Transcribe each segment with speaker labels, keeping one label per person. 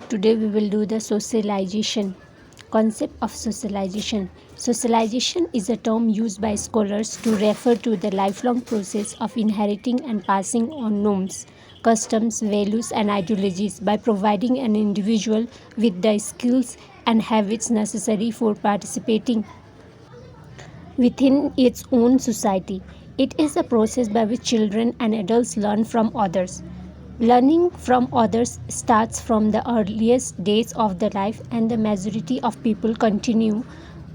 Speaker 1: Today we will do the socialization. Concept of socialization. Socialization is a term used by scholars to refer to the lifelong process of inheriting and passing on norms, customs, values, and ideologies by providing an individual with the skills and habits necessary for participating within its own society. It is a process by which children and adults learn from others. Learning from others starts from the earliest days of the life, and the majority of people continue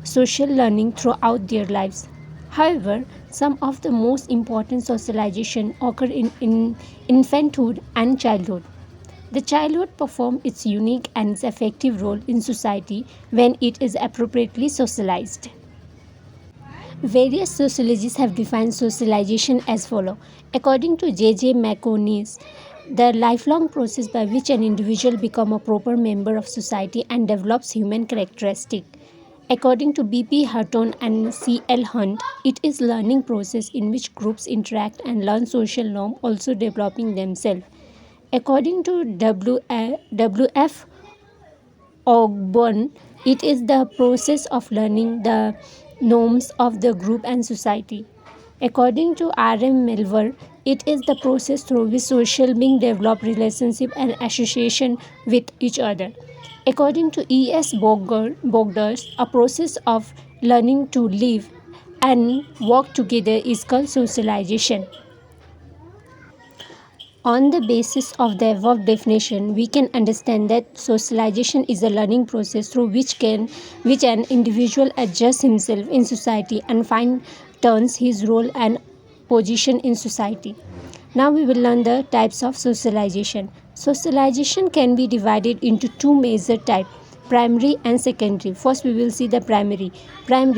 Speaker 1: social learning throughout their lives. However, some of the most important socialization occur in infanthood and childhood. The childhood performs its unique and its effective role in society when it is appropriately socialized. Various sociologists have defined socialization as follows. According to J.J. McConaughey, the lifelong process by which an individual becomes a proper member of society and develops human characteristics. According to B.P. Hutton and C.L. Hunt, it is a learning process in which groups interact and learn social norms, also developing themselves. According to W.F. Ogburn, it is the process of learning the norms of the group and society. According to R.M. Melver, it is the process through which social beings develop relationship and association with each other. According to E.S. Bogders, a process of learning to live and work together is called socialization. On the basis of the above definition, we can understand that socialization is a learning process through which an individual adjusts himself in society and turns his role and position in society. Now we will learn the types of socialization. Socialization can be divided into two major types, primary and secondary. First we will see the primary.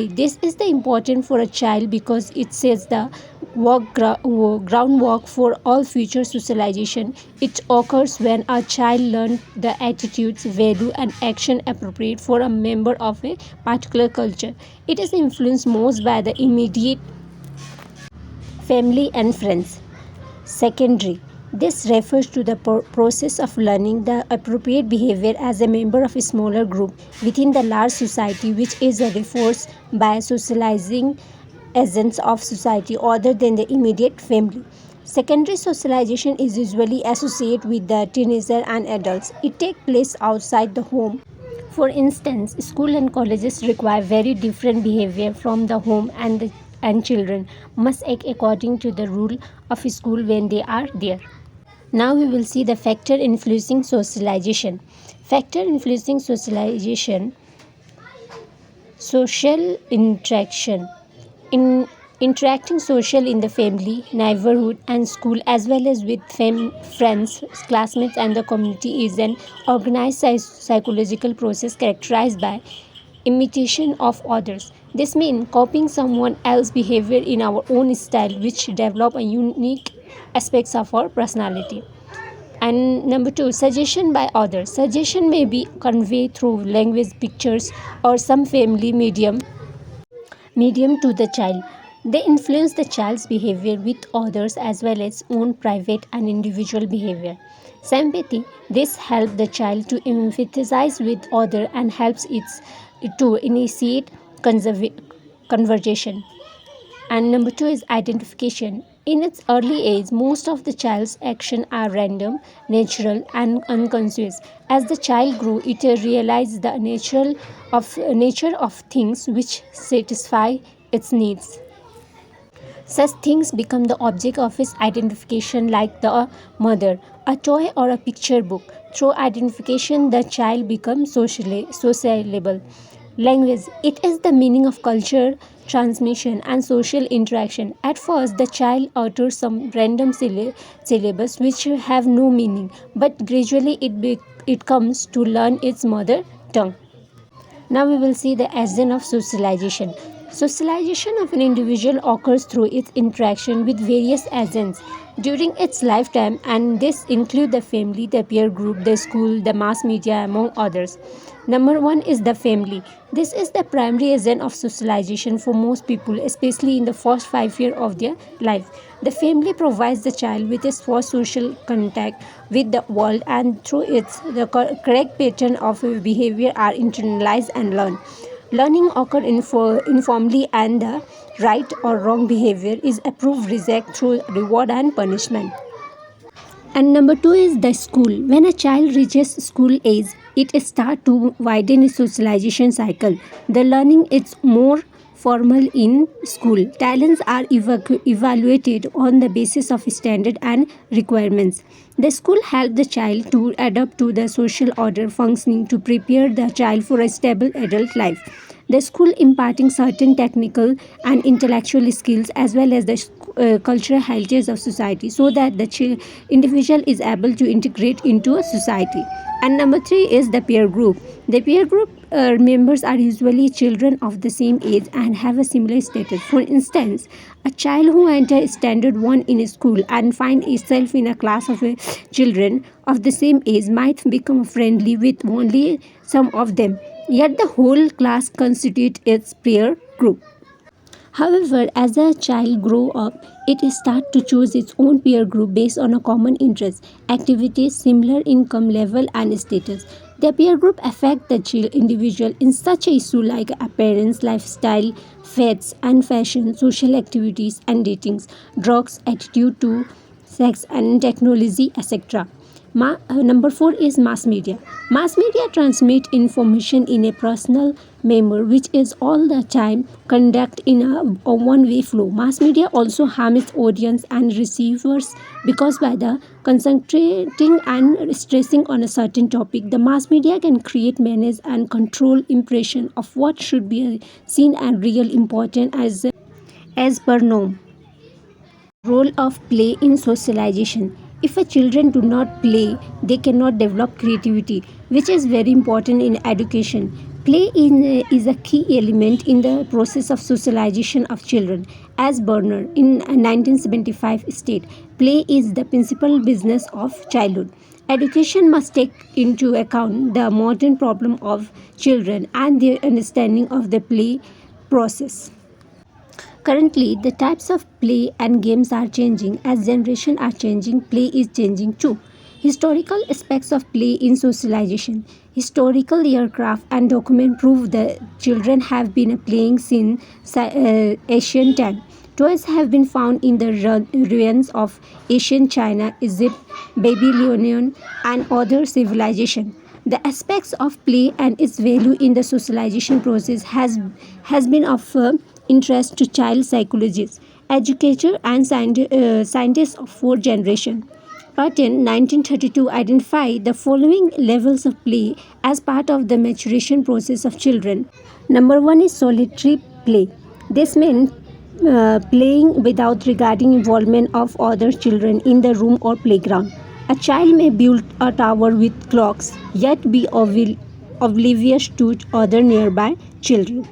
Speaker 1: This is the important for a child because it sets the groundwork for all future socialization. It occurs when a child learns the attitudes, value, and action appropriate for a member of a particular culture. It is influenced most by the immediate family and friends. Secondary. This refers to the process of learning the appropriate behavior as a member of a smaller group within the large society, which is reinforced by socializing agents of society other than the immediate family. Secondary socialization is usually associated with the teenager and adults. It takes place outside the home. For instance, school and colleges require very different behavior from the home, and children must act according to the rule of school when they are there. Now we will see the factor influencing socialization. Factor influencing socialization: social interaction. In interacting social in the family, neighborhood, and school, as well as with friends, classmates, and the community, is an organized psychological process characterized by imitation of others. This means copying someone else's behavior in our own style, which develop a unique aspects of our personality. And number two, suggestion by others. Suggestion may be conveyed through language, pictures, or some family medium to the child. They influence the child's behavior with others as well as own private and individual behavior. Sympathy. This helps the child to empathize with others and helps it to initiate conversation. And number two is identification. In its early age, most of the child's actions are random, natural, and unconscious. As the child grew, it realizes the nature of things which satisfy its needs. Such things become the object of his identification, like the mother, a toy, or a picture book. Through identification, the child becomes sociable. Language. It is the meaning of culture, transmission, and social interaction. At first, the child utters some random syllables which have no meaning, but gradually it comes to learn its mother tongue. Now we will see the agent of socialization. Socialization of an individual occurs through its interaction with various agents during its lifetime, and this include the family, the peer group, the school, the mass media, among others. Number one is the family. This is the primary agent of socialization for most people, especially in the first 5 years of their life. The family provides the child with its first social contact with the world, and through its the correct pattern of behavior are internalized and learned. Learning occurs informally, and the right or wrong behavior is approved reject through reward and punishment. And number two is the school. When a child reaches school age, it starts to widen its socialization cycle. The learning is more formal in school. Talents are evaluated on the basis of standard and requirements. The school helps the child to adapt to the social order functioning to prepare the child for a stable adult life. The school imparting certain technical and intellectual skills as well as the cultural heritage of society so that the individual is able to integrate into a society. And number three is the peer group. The peer group members are usually children of the same age and have a similar status. For instance, a child who enters standard 1 in a school and finds itself in a class of children of the same age might become friendly with only some of them, yet the whole class constitutes its peer group. However, as a child grows up, it starts to choose its own peer group based on a common interest, activities, similar income level, and status. The peer group affect the child individual in such a issue like appearance, lifestyle, faiths and fashion, social activities and datings, drugs, attitude to sex and technology, etc. Number four is mass media. Mass media transmit information in a personal manner, which is all the time conduct in a one-way flow. Mass media also harm its audience and receivers because by the concentrating and stressing on a certain topic, the mass media can create manage and control impression of what should be seen and real important as per norm. Role of play in socialization. If a children do not play, they cannot develop creativity, which is very important in education. Play is a key element in the process of socialization of children. As Berner in 1975 stated, play is the principal business of childhood. Education must take into account the modern problem of children and their understanding of the play process. Currently, the types of play and games are changing. As generations are changing, play is changing too. Historical aspects of play in socialization. Historical aircraft and document prove that children have been playing since ancient time. Toys have been found in the ruins of ancient China, Egypt, Babylonian, and other civilizations. The aspects of play and its value in the socialization process has been of interest to child psychologists, educators, and scientists of fourth generation. Patten 1932 identified the following levels of play as part of the maturation process of children. Number one is solitary play. This means playing without regarding involvement of other children in the room or playground. A child may build a tower with clocks, yet be oblivious to other nearby children.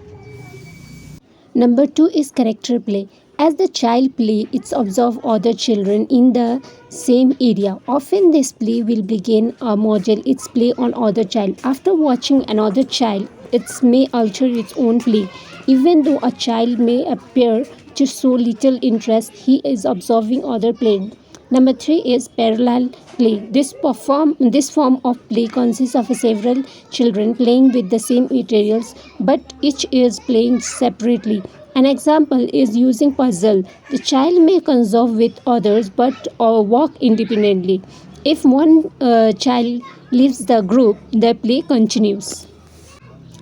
Speaker 1: Number two is character play. As the child play, it observes other children in the same area. Often this play will begin a model its play on other child. After watching another child, it may alter its own play. Even though a child may appear to show little interest, he is observing other playing. Number three is parallel play. This form of play consists of several children playing with the same materials, but each is playing separately. An example is using puzzle. The child may conserve with others but walk independently. If one child leaves the group, the play continues.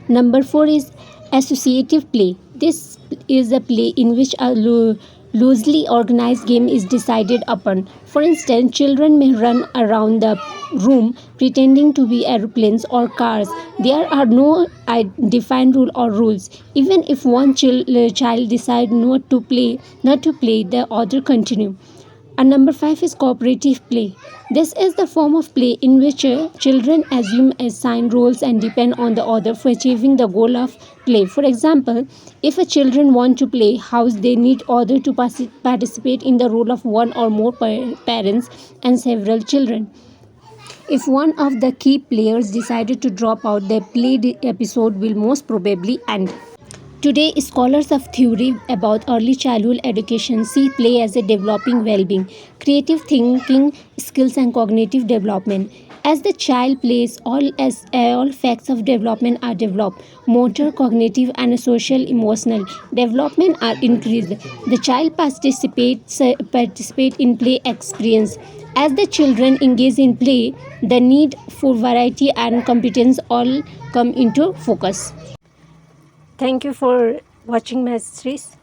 Speaker 1: Number four is associative play. This is a play in which a loosely organized game is decided upon. For instance, children may run around the room pretending to be aeroplanes or cars. There are no defined rule or rules. Even if one child decides not to play, the other continue. And number five is cooperative play. This is the form of play in which children assume assigned roles and depend on the other for achieving the goal of play. For example, if a children want to play house, they need other to participate in the role of one or more parents and several children. If one of the key players decided to drop out, the play episode will most probably end. Today, scholars of theory about early childhood education see play as a developing well-being, creative thinking skills, and cognitive development. As the child plays, all facts of development are developed. Motor, cognitive, and social emotional development are increased. The child participate in play experience. As the children engage in play, the need for variety and competence all come into focus. Thank you for watching my series.